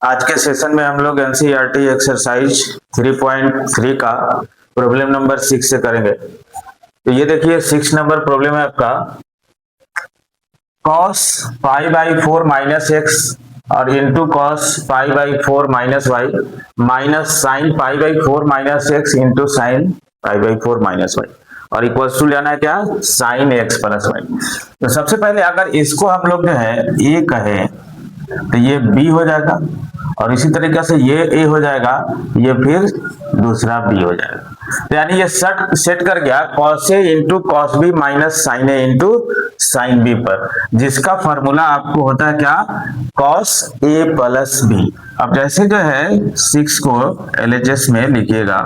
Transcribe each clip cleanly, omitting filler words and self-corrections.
आज के सेशन में हम लोग एनसीईआरटी एक्सरसाइज 3.3 का प्रॉब्लम नंबर 6 से करेंगे। तो ये देखिए 6 नंबर प्रॉब्लम है आपका, cos pi by 4 minus x और into cos pi by 4 minus y minus sine pi by 4 minus x into sine pi by 4 minus y और इक्वल टू लेना है क्या, साइन एक्स प्लस वाई। तो सबसे पहले अगर इसको हम लोग जो है ए कहें तो ये बी हो जाएगा और इसी तरीके से ये ए हो जाएगा, ये फिर दूसरा बी हो जाएगा। तो यानी ये सेट कर गया cos A into cos B minus sine A into sine B पर, जिसका फॉर्मूला आपको होता है क्या, कॉस ए प्लस बी। अब जैसे जो है 6 को एलएचएस में लिखिएगा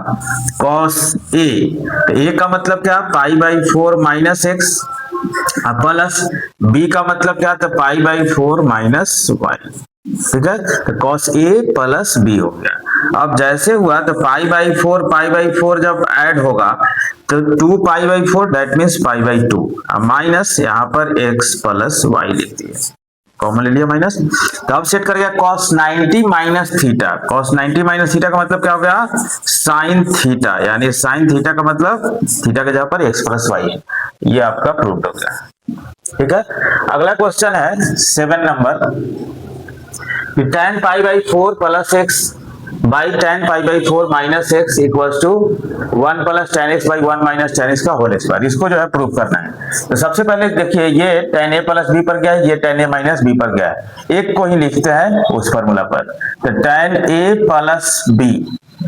कॉस ए, तो ए का मतलब क्या, pi by 4 minus x plus b का मतलब क्या, तो पाई बाई 4 माइनस वाई। ठीक है, तो कॉस ए प्लस बी हो गया। अब जैसे हुआ तो पाई बाई 4 जब ऐड होगा तो 2 पाई by 4 that means pi by 2 minus यहाँ पर एक्स प्लस वाई लिखती है, कॉमन ले लिया माइनस। तो अब सेट कर गया cos 90 minus theta. cos 90 minus theta का मतलब क्या हो गया, साइन थीटा, यानी साइन थीटा का मतलब थीटा के जगह पर एक्स प्लस वाई है। ये आपका प्रूफ हो गया। ठीक है, अगला क्वेश्चन है 7 number, tan pi by 4 plus x by tan pi by 4 minus x equals to 1 plus tan x by 1 minus tan x का होल स्क्वायर। इसको जो है प्रूफ करना है। तो सबसे पहले देखिए ये tan a प्लस b पर गया है, ये tan a माइनस b पर गया है, एक को ही लिखते हैं उस फॉर्मूला पर। तो tan a प्लस b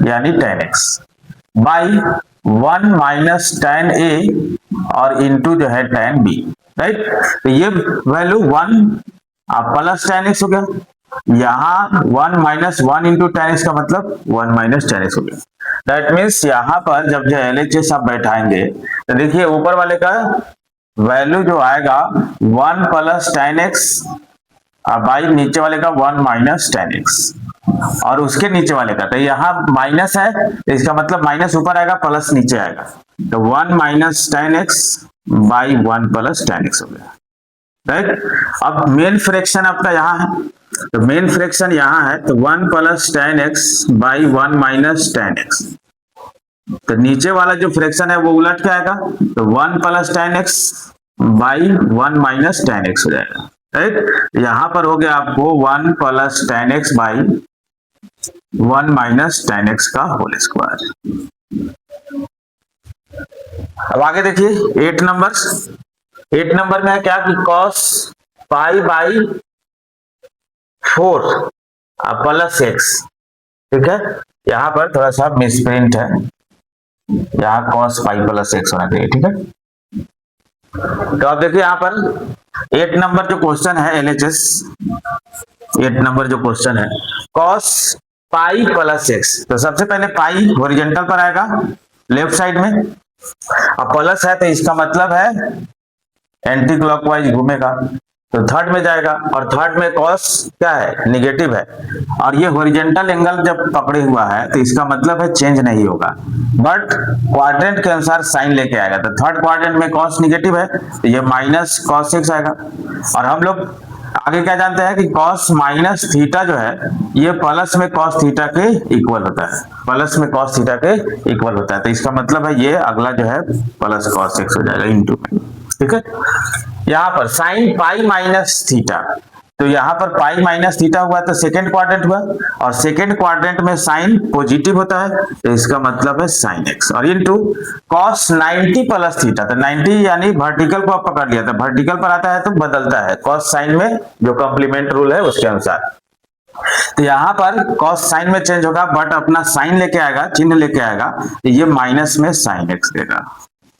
यानी tan x by 1 minus tan a और इंटू जो है tan b, राइट। तो ये वैल्यू 1 प्लस tan x हो गया, यहाँ 1 माइनस 1 इंटू tan x का मतलब 1 माइनस tan x हो गया। दैट मीन्स यहाँ पर जब जो LHS आप बैठाएंगे तो देखिए ऊपर वाले का वैल्यू जो आएगा 1 प्लस tan x बाई नीचे वाले का 1 माइनस tan x और उसके नीचे वाले का, तो यहाँ माइनस है तो इसका मतलब माइनस ऊपर आएगा प्लस नीचे आएगा, तो 1 minus tan x by 1 plus tan x हो गया, राइट। अब मेन फ्रैक्शन आपका यहाँ है, तो मेन फ्रैक्शन यहाँ है, तो 1 plus tan x by 1 minus tan x। तो नीचे वाला जो फ्रैक्शन है वो उलट के आएगा, तो 1 plus tan x by 1 minus tan x हो जाएगा, राइट। यहाँ पर हो गया आपको 1 plus tan x by 1 minus tan x का होल स्क्वायर। अब आगे देखिए 8 नंबर में है क्या कि cos pi by 4 plus x. ठीक है, यहां पर थोड़ा सा मिसप्रिंट है, यहाँ cos पाई प्लस एक्स होना चाहिए। ठीक है, तो अब देखिए यहाँ पर 8 नंबर जो क्वेश्चन है LHS 8 नंबर जो क्वेश्चन है cos पाई प्लस एक्स। तो सबसे पहले पाई हॉरिजॉन्टल पर आएगा लेफ्ट साइड में, अब प्लस है तो इसका मतलब है एंटी क्लॉकवाइज घूमेगा, तो थर्ड में जाएगा और थर्ड में cos क्या है, निगेटिव है, और ये हॉरिजॉन्टल एंगल जब पकड़े हुआ है तो इसका मतलब है चेंज नहीं होगा, बट क्वाड्रेंट के अनुसार साइन लेके आएगा। तो थर्ड क्वाड्रेंट में cos निगेटिव है तो ये माइनस cos x आएगा। और हम लोग आगे क्या जानते हैं कि cos माइनस थीटा जो है ये प्लस में cos थीटा के इक्वल होता है, प्लस में cos थीटा के इक्वल होता है, तो इसका मतलब है ये अगला जो है प्लस cos x हो जाएगा इंटू में। ठीक है, यहाँ पर साइन पाई माइनस थीटा, तो यहाँ पर पाई माइनस थीटा हुआ तो सेकेंड क्वाड्रेंट हुआ, और सेकेंड क्वाड्रेंट में साइन पॉजिटिव होता है तो इसका मतलब है साइन एक्स, और इनटू cos 90 प्लस थीटा। तो 90 यानी वर्टिकल को आप पकड़ लिया, तो वर्टिकल पर आता है तो बदलता है cos साइन में, जो कॉम्प्लीमेंट रूल है उसके अनुसार। तो यहाँ पर cos साइन में चेंज होगा बट अपना साइन लेके आएगा, चिन्ह लेके आएगा, तो ये माइनस में साइन एक्स देगा।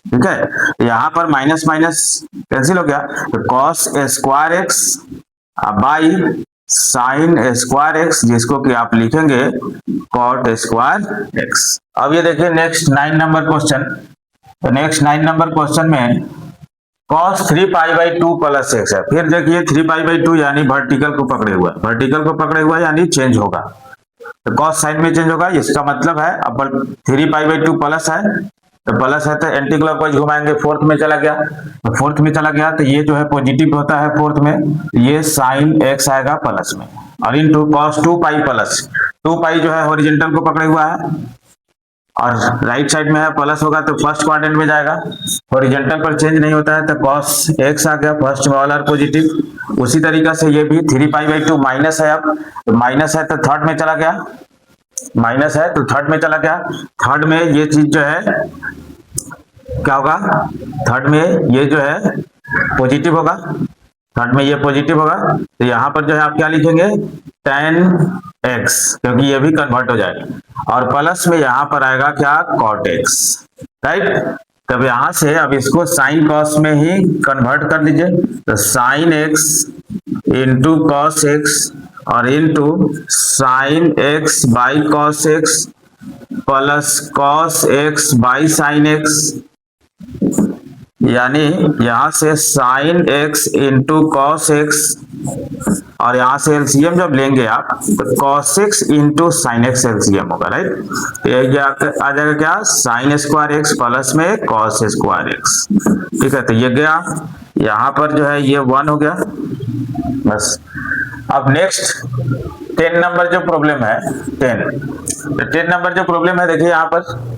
ठीक है, तो यहाँ पर माइनस माइनस कैंसिल हो गया, तो cos square x by sign square x, जिसको कि आप लिखेंगे cot स्क्वायर एक्स। अब ये देखिए नेक्स्ट 9 नंबर क्वेश्चन, तो नेक्स्ट 9 नंबर क्वेश्चन में cos 3 pi by 2 plus x है। फिर देखिए 3 पाई बाई 2 यानी वर्टिकल को पकड़े हुआ है, वर्टिकल को पकड़े हुआ यानी चेंज होगा, तो cos साइन में चेंज होगा, इसका मतलब है अब 3 पाई बाई 2 प्लस है, तो प्लस है तो एंटी क्लॉकवाइज घुमाएंगे, फोर्थ में चला गया, तो फोर्थ में चला गया तो ये जो है पॉजिटिव होता है फोर्थ में, ये साइन एक्स आएगा प्लस में, और इंटू कॉस 2 पाई प्लस 2 पाई जो है हॉरिजॉन्टल को पकड़े हुआ है और राइट साइड में है प्लस होगा तो फर्स्ट क्वाड्रेंट में जाएगा, हॉरिजॉन्टल पर चेंज नहीं होता है तो कॉस एक्स आ गया फर्स्ट में ऑल आर पॉजिटिव। उसी तरीका से ये भी 3 पाई बाई 2 माइनस है, अब माइनस है तो थर्ड में चला गया, माइनस है तो थर्ड में चला गया, थर्ड में ये चीज जो है क्या होगा, थर्ड में ये जो है पॉजिटिव होगा, थर्ड में ये पॉजिटिव होगा तो यहाँ पर जो है आप क्या लिखेंगे tan x, क्योंकि ये भी कन्वर्ट हो जाएगा और प्लस में यहाँ पर आएगा क्या cot x, राइट। तब यहाँ से अब इसको साइन कॉस में ही कन्वर्ट कर लीजिए तो sine x into cos x और into sine x by cos x plus cos x by sine x, यानी यहां से sine x into cos x और यहां से एलसीएम जब लेंगे आप तो cos x into sine x LCM होगा, राइट। तो ये आ जाएगा क्या साइन स्क्वायर एक्स प्लस में कॉस स्क्वायर एक्स, ठीक है। तो ये गया यहाँ पर जो है ये 1 हो गया बस। अब नेक्स्ट 10 नंबर जो प्रॉब्लम है 10 नंबर जो प्रॉब्लम है देखिए यहाँ पर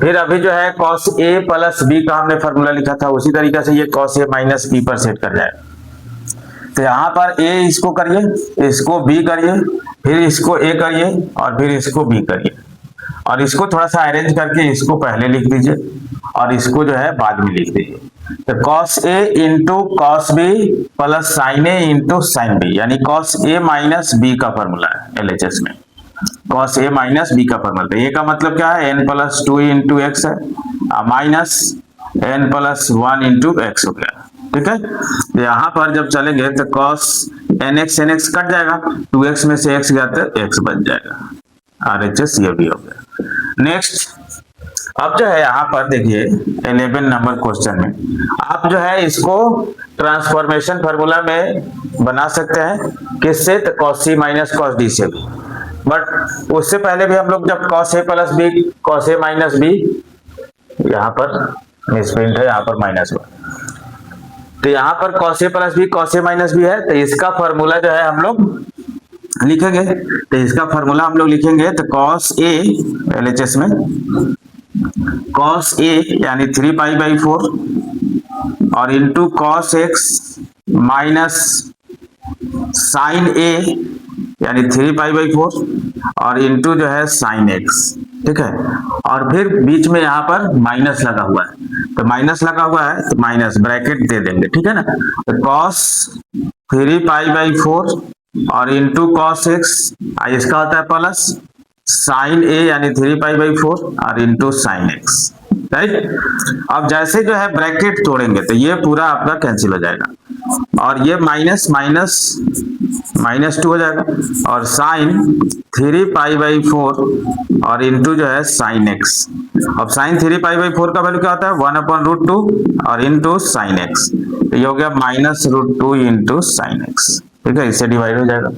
फिर अभी जो है cos a प्लस b का हमने फॉर्मूला लिखा था उसी तरीके से ये cos a माइनस b पर सेट कर जाए। तो यहाँ पर a इसको करिए, इसको b करिए, फिर इसको a करिए और फिर इसको b करिए और इसको थोड़ा सा अरेंज करके इसको पहले लिख दीजिए और इसको जो है बाद में लिख दीजिए। तो cos a into cos b plus sin a into sin b, यानी cos a माइनस b का फॉर्मूला है LHS में, cos a माइनस b का फॉर्मूला। ये का मतलब क्या है n प्लस 2 इंटू एक्स है minus n plus 1 into x हो गया, ठीक है। यहाँ पर जब चलेंगे तो cos nx कट जाएगा, 2x में से x गया तो x बच जाएगा, RHS ये भी हो गया। नेक्स्ट अब जो है यहाँ पर देखिए 11 नंबर क्वेश्चन में आप जो है इसको ट्रांसफॉर्मेशन फार्मूला में बना सकते हैं, किससे तो cos c minus cos d से भी, बट उससे पहले भी हम लोग जब cos a plus b cos a minus b, यहाँ पर मिसप्रिंट है, यहाँ पर माइनस हुआ, तो यहाँ पर cos a plus b cos a minus b है तो इसका फॉर्मूला जो है हम लोग लिखेंगे। तो इसका फॉर्मूला हम लोग लिखेंगे तो cos a LHS में cos a यानी 3 पाई बाई 4 और into cos x minus sine a यानी 3 पाई बाई 4 और इंटू जो है साइन x, ठीक है। और फिर बीच में यहाँ पर माइनस लगा हुआ है तो माइनस लगा हुआ है तो माइनस ब्रैकेट दे देंगे, ठीक है ना। तो cos 3 पाई बाई 4 और इंटू cos x इसका होता है प्लस साइन a यानी 3 पाई बाई 4 और इंटू साइन x, राइट। अब जैसे जो है ब्रैकेट तोड़ेंगे तो ये पूरा आपका कैंसिल हो जाएगा और ये माइनस माइनस माइनस 2 हो जाएगा और साइन 3 पाई बाई 4 और इंटू जो है साइन x। अब साइन 3 पाई बाई 4 का वैल्यू क्या होता है 1/√2 और इंटू साइन x, तो ये हो गया -√2 इंटू साइन x, ठीक है, इससे डिवाइड हो जाएगा।